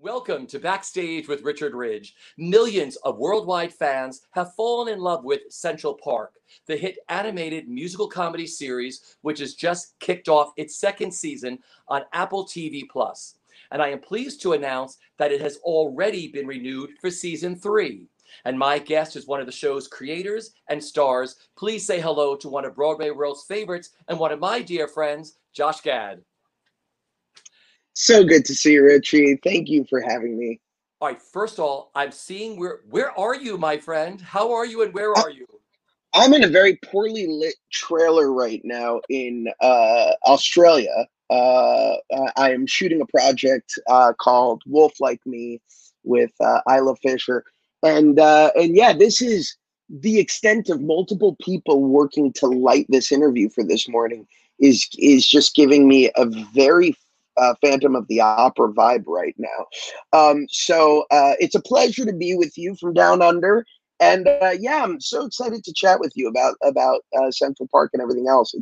Welcome to Backstage with Richard Ridge. Millions of worldwide fans have fallen in love with Central Park, the hit animated musical comedy series, which has just kicked off its second season on Apple TV+. And I am pleased to announce that it has already been renewed for season 3. And my guest is one of the show's creators and stars. Please say hello to one of BroadwayWorld's favorites and one of my dear friends, Josh Gad. So good to see you, Richie. Thank you for having me. All right, first of all, I'm seeing where are you, my friend? How are you and where I- are you? I'm in a very poorly lit trailer right now in Australia. I am shooting a project called Wolf Like Me with Isla Fisher, and yeah, this is the extent of multiple people working to light this interview for this morning is just giving me a very Phantom of the Opera vibe right now. So it's a pleasure to be with you from down under. And yeah, I'm so excited to chat with you about Central Park and everything else.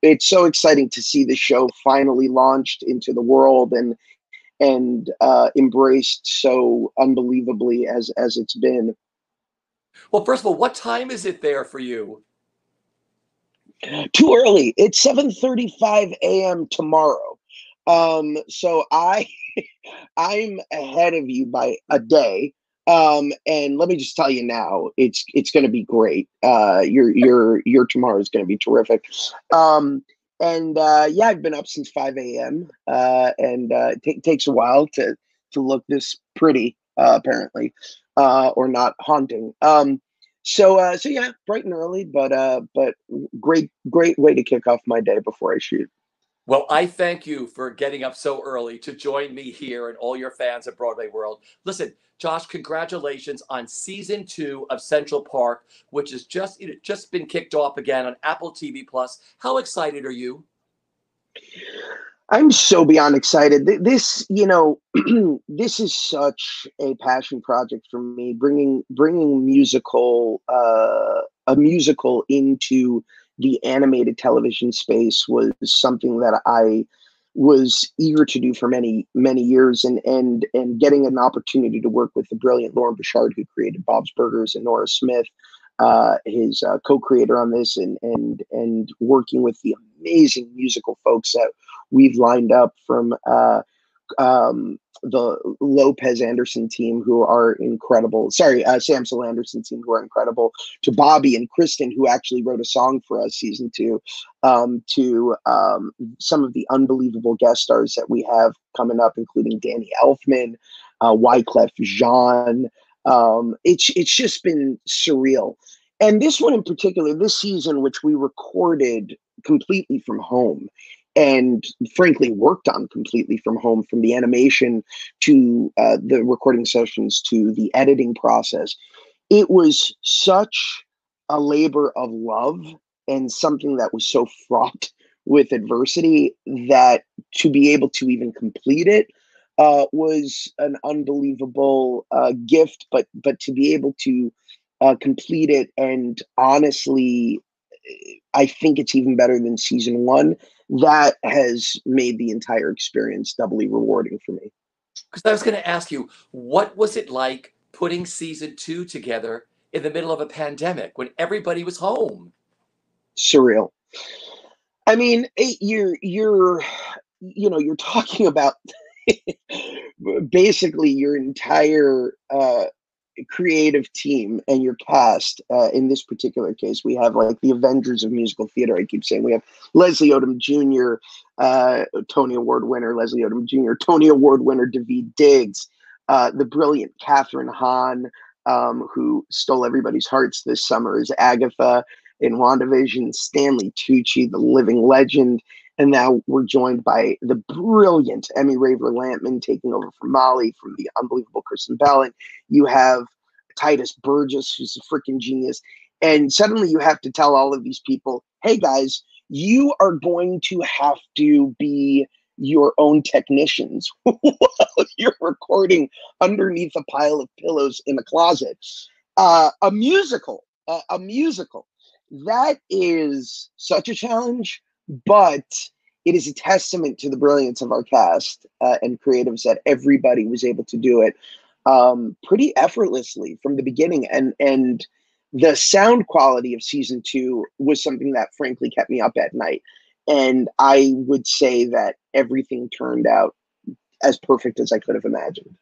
It's so exciting to see the show finally launched into the world and embraced so unbelievably as it's been. Well, first of all, what time is it there for you? Too early. It's 7:35 a.m. tomorrow. So I'm ahead of you by a day. And let me just tell you now, it's going to be great. Your tomorrow is going to be terrific. And yeah, I've been up since 5 a.m. And it takes a while to look this pretty, apparently, or not haunting. So yeah, bright and early, but great way to kick off my day before I shoot. Well, I thank you for getting up so early to join me here and all your fans at Broadway World. Listen, Josh, congratulations on season 2 of Central Park, which has just been kicked off again on Apple TV Plus. How excited are you? I'm so beyond excited. This, this is such a passion project for me. Bringing a musical into the animated television space was something that I was eager to do for many years, and getting an opportunity to work with the brilliant Lauren Bouchard, who created Bob's Burgers, and Nora Smith, his co-creator on this, and working with the amazing musical folks that we've lined up from the Lopez Anderson team, who are incredible. Sorry, Samsel Anderson team, who are incredible. To Bobby and Kristen, who actually wrote a song for us, season 2. To some of the unbelievable guest stars that we have coming up, including Danny Elfman, Wyclef Jean. It's just been surreal. And this one in particular, this season, which we recorded completely from home and frankly worked on completely from home, from the animation to the recording sessions to the editing process, it was such a labor of love and something that was so fraught with adversity that to be able to even complete it was an unbelievable gift. But to be able to complete it, and honestly, I think it's even better than season 1. That has made the entire experience doubly rewarding for me. Because I was going to ask you, what was it like putting season 2 together in the middle of a pandemic when everybody was home? Surreal. I mean, you're talking about basically your entire creative team and your cast. In this particular case, we have like the Avengers of musical theater. I keep saying we have Leslie Odom Jr., Tony Award winner Leslie Odom Jr., Tony Award winner Daveed Diggs, the brilliant Catherine Hahn, who stole everybody's hearts this summer as Agatha in WandaVision, Stanley Tucci, the living legend. And now we're joined by the brilliant Emmy Raver Lampman taking over from Molly, from the unbelievable Kristen Bell. And you have Titus Burgess, who's a freaking genius. And suddenly you have to tell all of these people, hey guys, you are going to have to be your own technicians while you're recording underneath a pile of pillows in a closet. A musical. That is such a challenge, but it is a testament to the brilliance of our cast and creatives that everybody was able to do it pretty effortlessly from the beginning. And the sound quality of season two was something that frankly kept me up at night. And I would say that everything turned out as perfect as I could have imagined.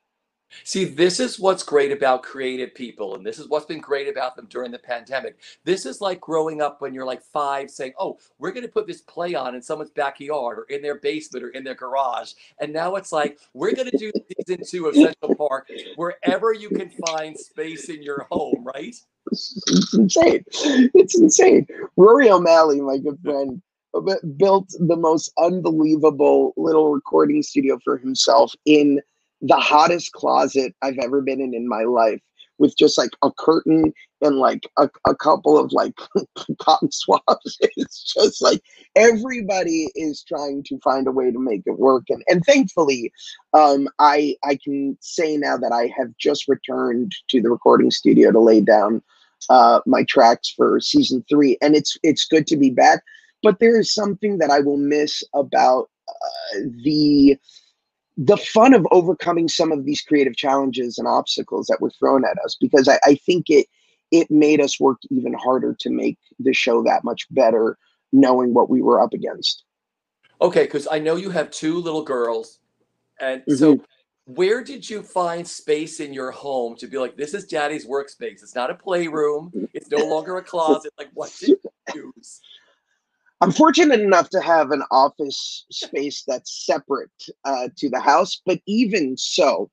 See, this is what's great about creative people, and this is what's been great about them during the pandemic. This is like growing up when you're like 5, saying, "Oh, we're going to put this play on in someone's backyard or in their basement or in their garage." And now it's like, we're going to do season 2 of Central Park wherever you can find space in your home, right? It's insane. It's insane. Rory O'Malley, my good friend, built the most unbelievable little recording studio for himself in the hottest closet I've ever been in my life, with just like a curtain and like a couple of like cotton swabs. It's just like everybody is trying to find a way to make it work. And thankfully, I can say now that I have just returned to the recording studio to lay down my tracks for season 3, and it's good to be back. But there is something that I will miss about the fun of overcoming some of these creative challenges and obstacles that were thrown at us, because I think it made us work even harder to make the show that much better, knowing what we were up against. Okay, because I know you have 2 little girls, and so Mhm. where did you find space in your home to be like, this is daddy's workspace? It's not a playroom. It's no longer a closet. Like, what did you use? I'm fortunate enough to have an office space that's separate to the house, but even so,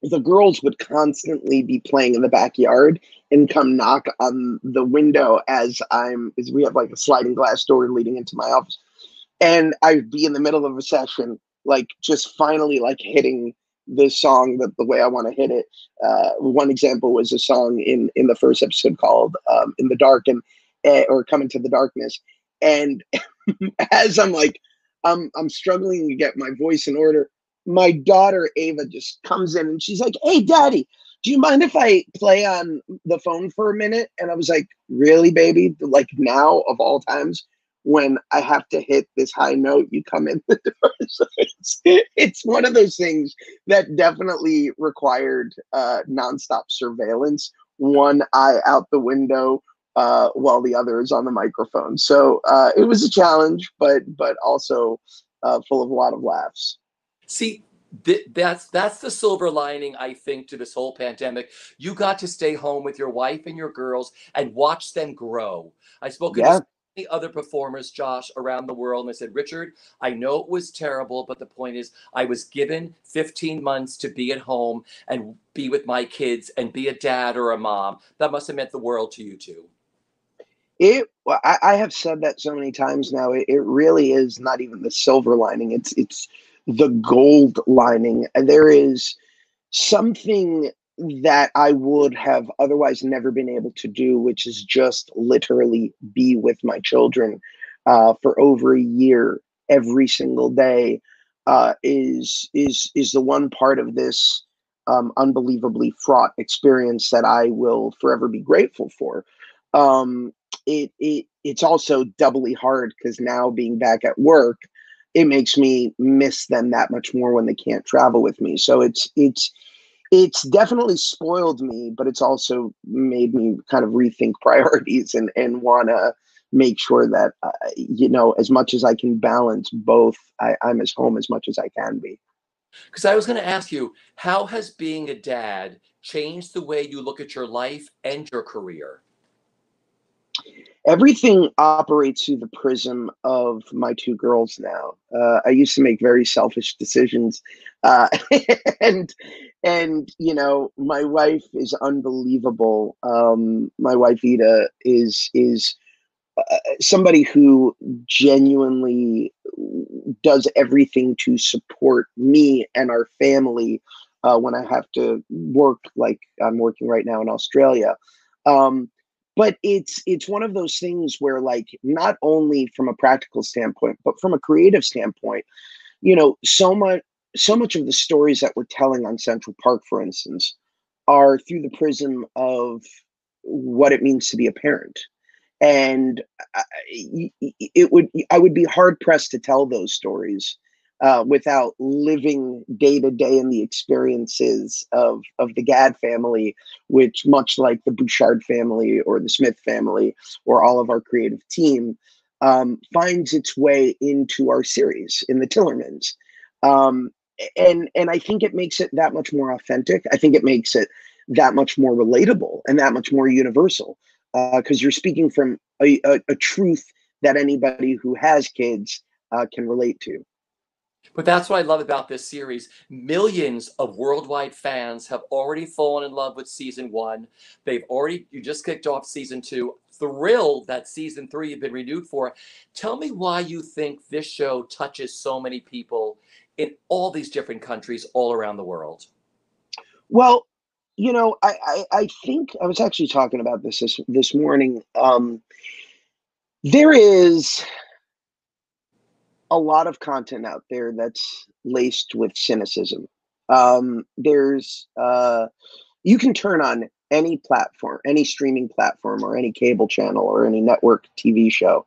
the girls would constantly be playing in the backyard and come knock on the window as we have like a sliding glass door leading into my office. And I'd be in the middle of a session, like just finally like hitting the song that the way I want to hit it. One example was a song in the first episode called "In the Dark" and or "Come into the Darkness." And as I'm like, I'm struggling to get my voice in order. My daughter Ava just comes in and she's like, "Hey, Daddy, do you mind if I play on the phone for a minute?" And I was like, "Really, baby? Like now of all times, when I have to hit this high note, you come in the door." So it's one of those things that definitely required nonstop surveillance, one eye out the window while the other is on the microphone. So it was a challenge, but also full of a lot of laughs. See, that's the silver lining, I think, to this whole pandemic. You got to stay home with your wife and your girls and watch them grow. I've spoken to Yeah, so many other performers, Josh, around the world, and I said, Richard, I know it was terrible, but the point is, I was given 15 months to be at home and be with my kids and be a dad or a mom. That must have meant the world to you too. I have said that so many times now. It really is not even the silver lining. It's the gold lining. There is something that I would have otherwise never been able to do, which is just literally be with my children for over a year every single day. Is the one part of this unbelievably fraught experience that I will forever be grateful for. Um, it's also doubly hard because now being back at work, it makes me miss them that much more when they can't travel with me. So it's definitely spoiled me, but it's also made me kind of rethink priorities and want to make sure that as much as I can balance both, I'm as home as much as I can be. Because I was going to ask you, how has being a dad changed the way you look at your life and your career? Everything operates through the prism of my 2 girls now. I used to make very selfish decisions, uh, and my wife is unbelievable. My wife Ida is somebody who genuinely does everything to support me and our family when I have to work, like I'm working right now in Australia. Um, but it's one of those things where, like, not only from a practical standpoint, but from a creative standpoint, so much of the stories that we're telling on Central Park, for instance, are through the prism of what it means to be a parent. And I would be hard pressed to tell those stories without living day to day in the experiences of the Gad family, which, much like the Bouchard family or the Smith family or all of our creative team, finds its way into our series in the Tillermans. Um, and I think it makes it that much more authentic. I think it makes it that much more relatable and that much more universal, because you're speaking from a truth that anybody who has kids can relate to. But that's what I love about this series. Millions of worldwide fans have already fallen in love with season one. You just kicked off season two. Thrilled that season three you've been renewed for. Tell me why you think this show touches so many people in all these different countries all around the world. Well, I think I was actually talking about this morning. There is a lot of content out there that's laced with cynicism. There's You can turn on any platform, any streaming platform, or any cable channel, or any network TV show,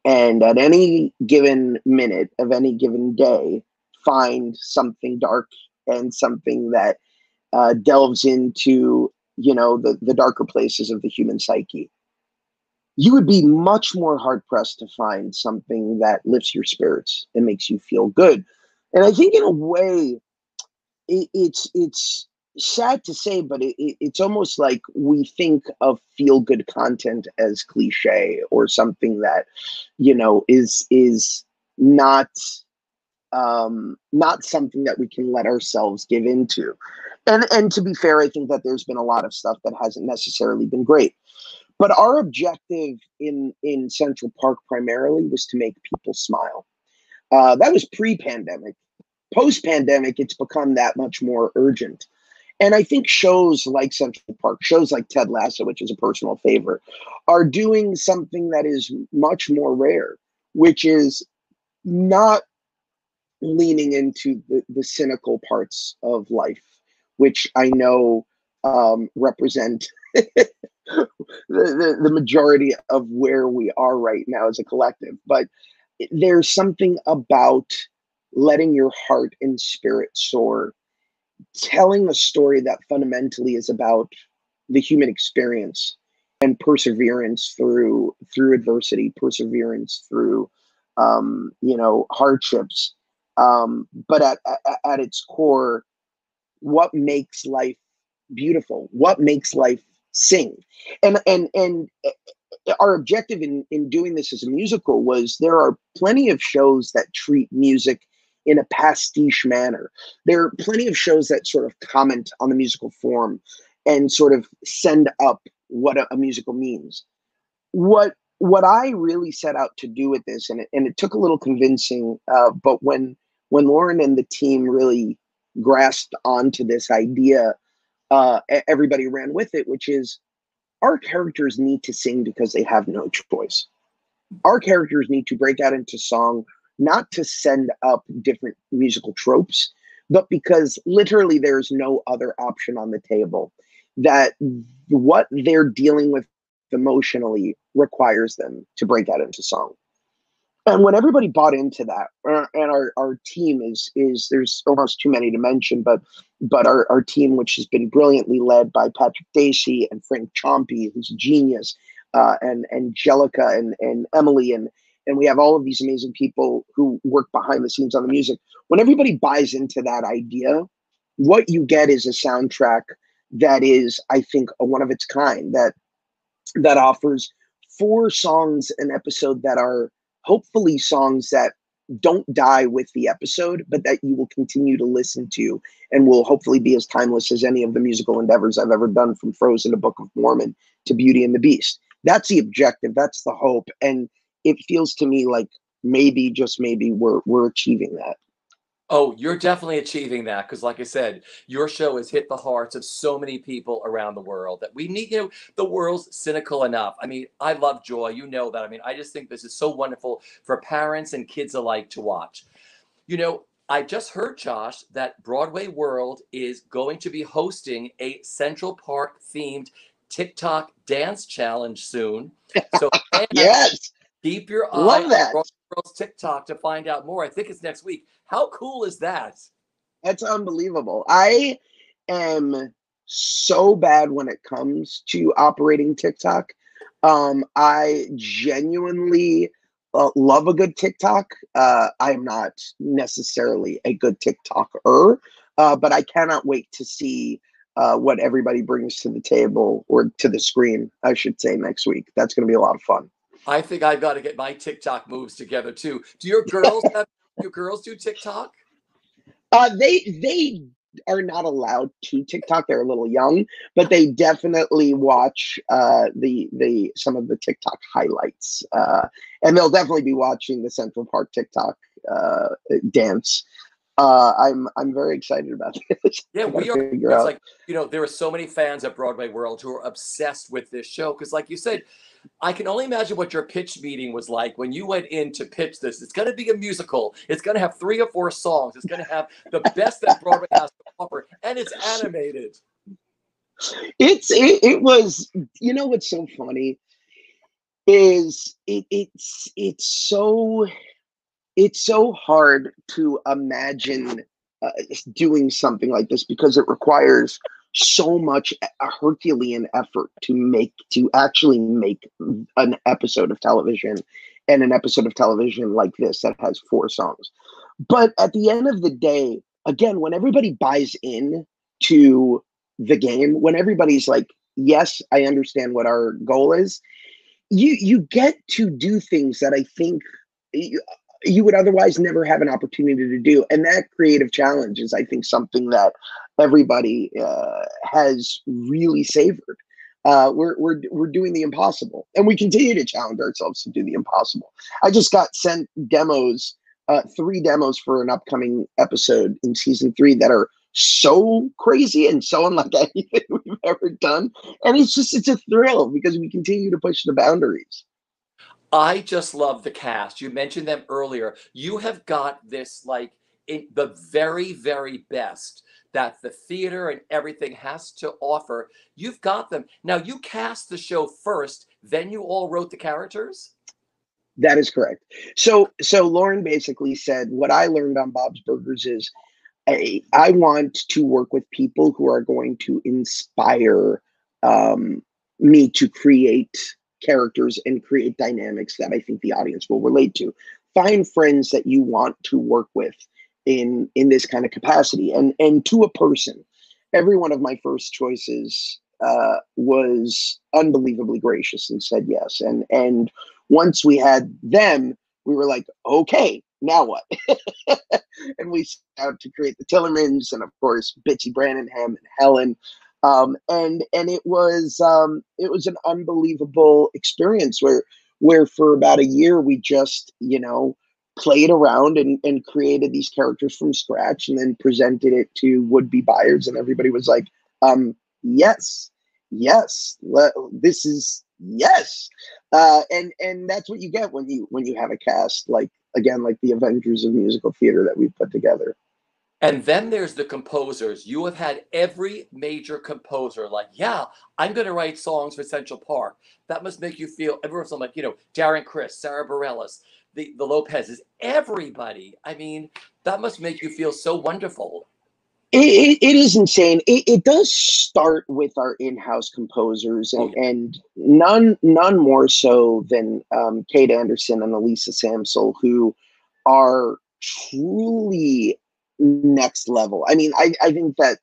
and at any given minute of any given day, find something dark and something that delves into the darker places of the human psyche. You would be much more hard pressed to find something that lifts your spirits and makes you feel good. And I think, in a way, it's sad to say, but it's almost like we think of feel good content as cliche, or something that is not not something that we can let ourselves give into. And to be fair, I think that there's been a lot of stuff that hasn't necessarily been great. But our objective in Central Park primarily was to make people smile. That was pre-pandemic. Post-pandemic, it's become that much more urgent. And I think shows like Central Park, shows like Ted Lasso, which is a personal favorite, are doing something that is much more rare, which is not leaning into the cynical parts of life, which I know represent the majority of where we are right now as a collective. But there's something about letting your heart and spirit soar, telling a story that fundamentally is about the human experience and perseverance through adversity, perseverance through hardships. But at its core, what makes life beautiful? What makes life sing? And our objective in doing this as a musical was, there are plenty of shows that treat music in a pastiche manner. There are plenty of shows that sort of comment on the musical form and sort of send up what a musical means. What I really set out to do with this, and it took a little convincing, but when Lauren and the team really grasped onto this idea, everybody ran with it, which is, our characters need to sing because they have no choice. Our characters need to break out into song, not to send up different musical tropes, but because literally there's no other option on the table. That what they're dealing with emotionally requires them to break out into song. And when everybody bought into that, and our team is there's almost too many to mention, but our team, which has been brilliantly led by Patrick Dacey and Frank Chompy, who's a genius, and Angelica and Emily, and we have all of these amazing people who work behind the scenes on the music. When everybody buys into that idea, what you get is a soundtrack that is, I think, a one of its kind, that offers 4 songs an episode that are hopefully songs that don't die with the episode, but that you will continue to listen to, and will hopefully be as timeless as any of the musical endeavors I've ever done, from Frozen to Book of Mormon to Beauty and the Beast. That's the objective. That's the hope. And it feels to me like maybe, just maybe, we're achieving that. Oh, you're definitely achieving that because, like I said, your show has hit the hearts of so many people around the world that we need. The world's cynical enough. I mean, I love Joy. You know that. I mean, I just think this is so wonderful for parents and kids alike to watch. I just heard, Josh, that Broadway World is going to be hosting a Central Park themed TikTok dance challenge soon. So fans, Yes, keep your eye love on that. Broadway World's TikTok to find out more. I think it's next week. How cool is that? That's unbelievable. I am so bad when it comes to operating TikTok. I genuinely love a good TikTok. I'm not necessarily a good TikToker, but I cannot wait to see what everybody brings to the table, or to the screen, I should say, next week. That's going to be a lot of fun. I think I've got to get my TikTok moves together too. Do your girls have your girls do TikTok? They are not allowed to TikTok. They're a little young, but they definitely watch the some of the TikTok highlights, and they'll definitely be watching the Central Park TikTok dance. I'm very excited about this. Yeah, I got we to are. figure It's out. like, there are so many fans at Broadway World who are obsessed with this show. Because, like you said, I can only imagine what your pitch meeting was like when you went in to pitch this. It's going to be a musical. It's going to have 3 or 4 songs. It's going to have the best that Broadway has to offer, and it's animated. It was, what's so funny is it's so hard to imagine uh, doing something like this, because it requires so much a Herculean effort to actually make an episode of television, and an episode of television like this that has 4 songs. But at the end of the day, again, when everybody buys in to the game, when everybody's like, yes, I understand what our goal is, you get to do things that I think you would otherwise never have an opportunity to do. And that creative challenge is, I think, something that everybody has really savored. We're doing the impossible, and we continue to challenge ourselves to do the impossible. I just got sent demos, 3 demos for an upcoming episode in season 3 that are so crazy and so unlike anything we've ever done. And it's a thrill because we continue to push the boundaries. I just love the cast. You mentioned them earlier. You have got this, like, the very, very best that the theater and everything has to offer. You've got them. Now, you cast the show first, then you all wrote the characters? That is correct. So Lauren basically said, what I learned on Bob's Burgers is, I want to work with people who are going to inspire me to create characters and create dynamics that I think the audience will relate to. Find friends that you want to work with in this kind of capacity, and to a person. Every one of my first choices was unbelievably gracious and said yes. And once we had them, we were like, okay, now what? And we set out to create the Tillermans, and of course Bitsy Branningham and Helen. And it was an unbelievable experience where for about a year we just played around and created these characters from scratch, and then presented it to would-be buyers, and everybody was like, yes, yes, this is yes. And that's what you get when you have a cast like, again, like the Avengers of musical theater that we put together. And then there's the composers. You have had every major composer like, yeah, I'm going to write songs for Central Park. That must make you feel, everyone's like, Darren Criss, Sarah Bareilles, the Lopez's, everybody. I mean, that must make you feel so wonderful. It is insane. It does start with our in-house composers, Oh, and, yeah. and none more so than Kate Anderson and Elisa Samsel, who are truly next level. I mean, I think that,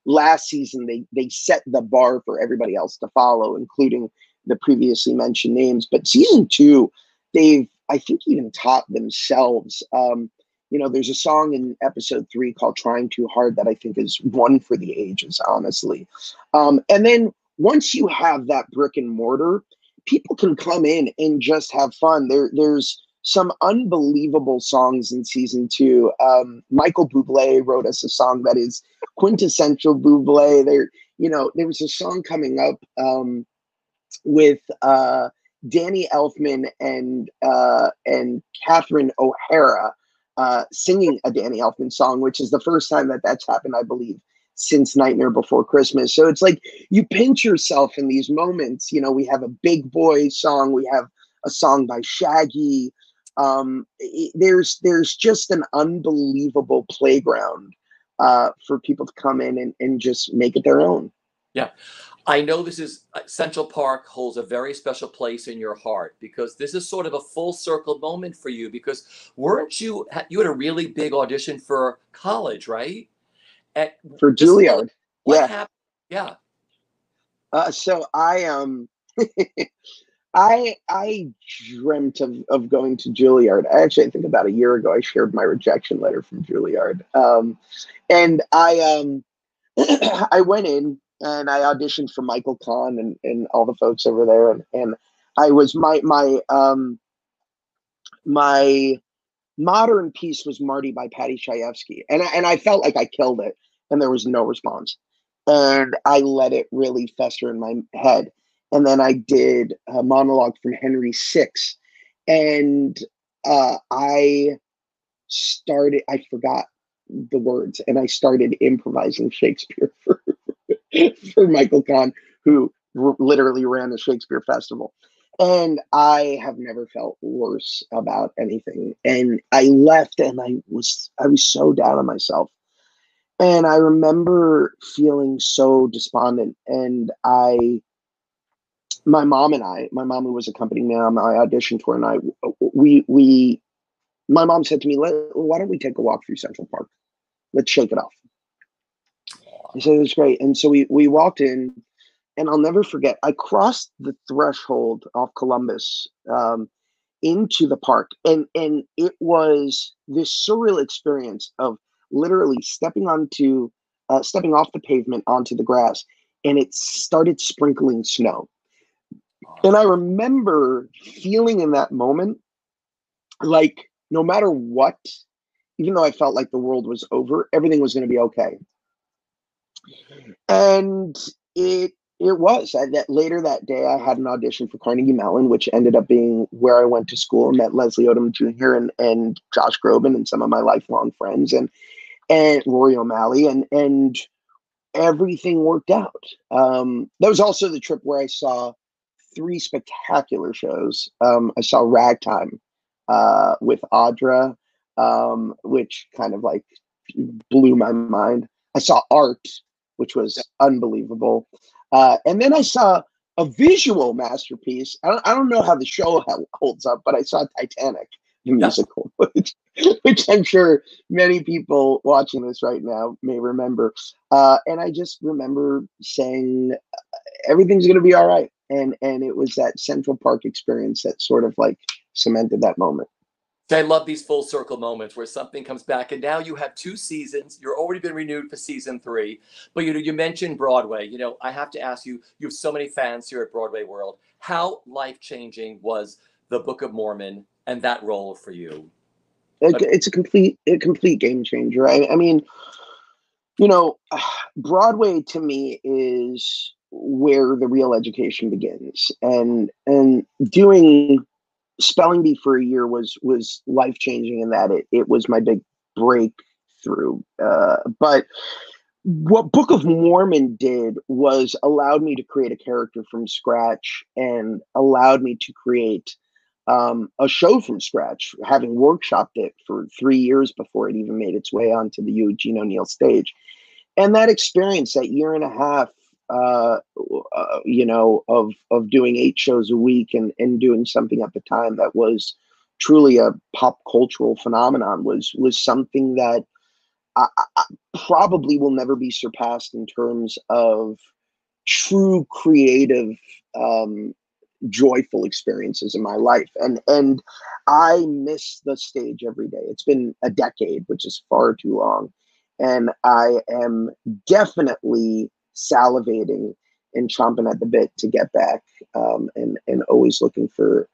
last season they set the bar for everybody else to follow, including the previously mentioned names. But season 2, they've, I think, even taught themselves. There's a song in episode 3 called Trying Too Hard that I think is one for the ages, honestly. And then once you have that brick and mortar, people can come in and just have fun. There's some unbelievable songs in season 2. Michael Bublé wrote us a song that is quintessential Bublé. There was a song coming up with Danny Elfman and Catherine O'Hara singing a Danny Elfman song, which is the first time that that's happened, I believe, since Nightmare Before Christmas. So it's like you pinch yourself in these moments. You know, we have a Big Boy song, we have a song by Shaggy. There's just an unbelievable playground for people to come in and just make it their own. Yeah. I know this is Central Park holds a very special place in your heart because this is sort of a full circle moment for you because weren't you had a really big audition for college, right? At For just Juilliard. what Yeah. happened? Yeah. So I dreamt of going to Juilliard. Actually, I think about a year ago, I shared my rejection letter from Juilliard. And I went in and I auditioned for Michael Kahn and all the folks over there. And I was my modern piece was Marty by Patty Chayefsky. And I felt like I killed it and there was no response. And I let it really fester in my head. And then I did a monologue from Henry VI. And I forgot the words and I started improvising Shakespeare for Michael Kahn, who literally ran the Shakespeare Festival. And I have never felt worse about anything. And I left and I was so down on myself. And I remember feeling so despondent. And my mom who was accompanying me on my audition tour, and my mom said to me, why don't we take a walk through Central Park? Let's shake it off. I said, it's great. And so we walked in, and I'll never forget, I crossed the threshold off Columbus into the park. And it was this surreal experience of literally stepping off the pavement onto the grass, and it started sprinkling snow. And I remember feeling in that moment, like no matter what, even though I felt like the world was over, everything was going to be okay. And it was. Later that day, I had an audition for Carnegie Mellon, which ended up being where I went to school and met Leslie Odom Jr. and Josh Groban and some of my lifelong friends and Rory O'Malley and everything worked out. That was also the trip where I saw 3 spectacular shows. I saw Ragtime with Audra, which kind of like blew my mind. I saw Art, which was unbelievable. And then I saw a visual masterpiece. I don't know how the show holds up, but I saw Titanic, the musical, which I'm sure many people watching this right now may remember. And I just remember saying, everything's going to be all right. And it was that Central Park experience that sort of like cemented that moment. I love these full circle moments where something comes back, and now you have 2 seasons. You're already been renewed for season 3. But you mentioned Broadway. I have to ask you. You have so many fans here at BroadwayWorld. How life-changing was the Book of Mormon and that role for you? It's a complete game changer. I mean, Broadway to me is where the real education begins, and doing spelling bee for a year was life changing in that it was my big breakthrough. But what Book of Mormon did was allowed me to create a character from scratch and allowed me to create a show from scratch, having workshopped it for 3 years before it even made its way onto the Eugene O'Neill stage. And that experience, that year and a half, of doing 8 shows a week and doing something at the time that was truly a pop cultural phenomenon was something that I probably will never be surpassed in terms of true creative, joyful experiences in my life. And I miss the stage every day. It's been a decade, which is far too long. And I am definitely salivating and chomping at the bit to get back, and always looking for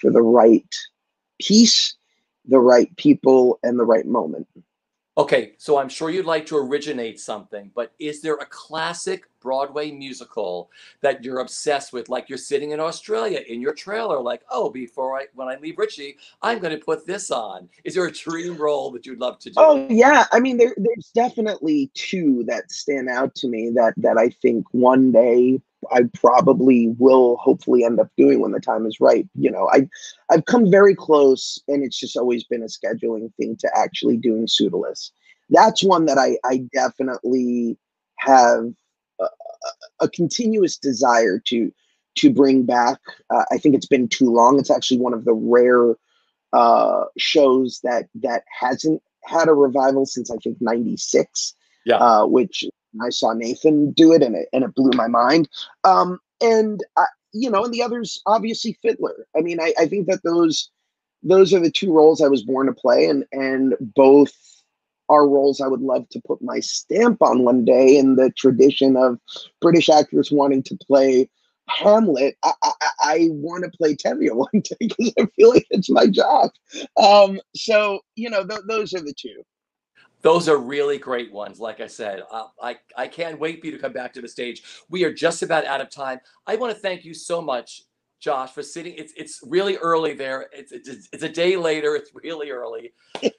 the right piece, the right people, and the right moment. Okay, so I'm sure you'd like to originate something, but is there a classic Broadway musical that you're obsessed with? Like you're sitting in Australia in your trailer, like, oh, when I leave Richie, I'm going to put this on. Is there a dream role that you'd love to do? Oh yeah, I mean there's definitely two that stand out to me that I think one day I probably will hopefully end up doing when the time is right. You know, I've come very close, and it's just always been a scheduling thing to actually doing Pseudolus. That's one that I definitely have a, a continuous desire to bring back. I think it's been too long. It's actually one of the rare shows that hasn't had a revival since I think '96, Yeah. which I saw Nathan do it, and it blew my mind. And you know, and the others obviously Fiddler. I mean, I think that those are the two roles I was born to play, and both are roles I would love to put my stamp on one day in the tradition of British actors wanting to play Hamlet. I want to play Tevye one day because I feel like it's my job. So you know, those are the two. Those are really great ones. Like I said, I can't wait for you to come back to the stage. We are just about out of time. I want to thank you so much, Josh, for sitting. It's really early there. It's a day later. It's really early,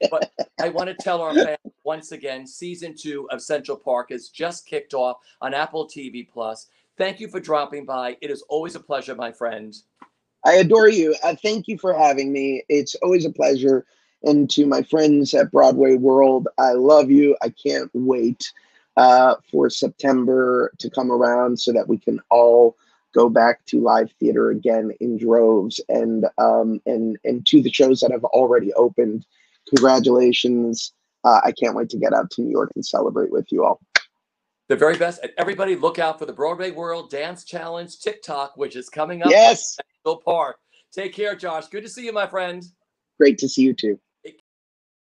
but I want to tell our fans once again, season 2 of Central Park has just kicked off on Apple TV Plus. Thank you for dropping by. It is always a pleasure, my friend. I adore you. Thank you for having me. It's always a pleasure. And to my friends at Broadway World, I love you. I can't wait for September to come around so that we can all go back to live theater again in droves. And to the shows that have already opened, congratulations. I can't wait to get out to New York and celebrate with you all. The very best. And everybody look out for the Broadway World Dance Challenge TikTok, which is coming up Yes. at Central Park. Take care, Josh. Good to see you, my friend. Great to see you too.